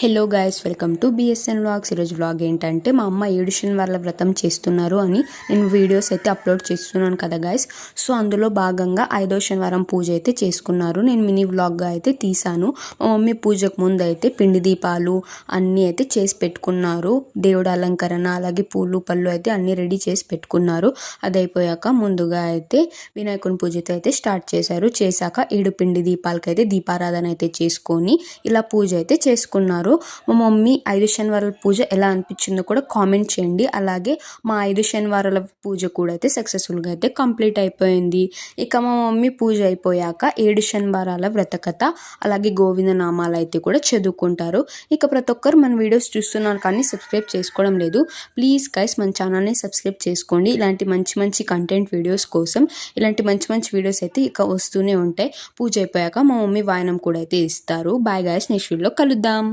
Hello guys, welcome to BSN vlogs. ఈరోజు vlog ఏంటంటే మా అమ్మ 7 శనివారాల వ్రతం చేస్తున్నారు అని నేను వీడియోస్ అయితే అప్లోడ్ చేస్తున్నాను కదా గైస్. సో అందులో భాగంగా 5వ శనివారం పూజ అయితే చేసుకున్నారు. నేను మినీ వ్లాగ్గా అయితే తీసాను. మా మమ్మీ పూజకు ముందు అయితే పిండి దీపాలు అన్నీ అయితే చేసి పెట్టుకున్నారు. దేవుడు అలంకరణ అలాగే పూలు పళ్ళు అయితే అన్నీ రెడీ చేసి పెట్టుకున్నారు. అది అయిపోయాక ముందుగా అయితే వినాయకుని పూజతో అయితే స్టార్ట్ చేశారు. చేశాక 7 పిండి దీపాలకైతే దీపారాధన అయితే చేసుకొని ఇలా పూజ అయితే చేసుకున్నారు. మా మమ్మీ 5 శనివారాల పూజ ఎలా అనిపించిందో కూడా కామెంట్ చేయండి. అలాగే మా 5 శనివారాల పూజ కూడా అయితే సక్సెస్ఫుల్గా అయితే కంప్లీట్ అయిపోయింది. ఇక మా మమ్మీ పూజ అయిపోయాక 7 శనివారాల వ్రతకథ అలాగే గోవింద నామాలు అయితే కూడా చదువుకుంటారు. ఇక ప్రతి ఒక్కరు మన వీడియోస్ చూస్తున్నారు కానీ సబ్స్క్రైబ్ చేసుకోవడం లేదు. ప్లీజ్ గైస్ మన ఛానల్ని సబ్స్క్రైబ్ చేసుకోండి. ఇలాంటి మంచి మంచి కంటెంట్ వీడియోస్ కోసం ఇలాంటి మంచి మంచి వీడియోస్ అయితే ఇక వస్తూనే ఉంటాయి. పూజ అయిపోయాక మా మమ్మీ వాయనం కూడా అయితే ఇస్తారు. బాయ్ గైస్, నెక్స్ట్ వీడియోలో కలుద్దాం.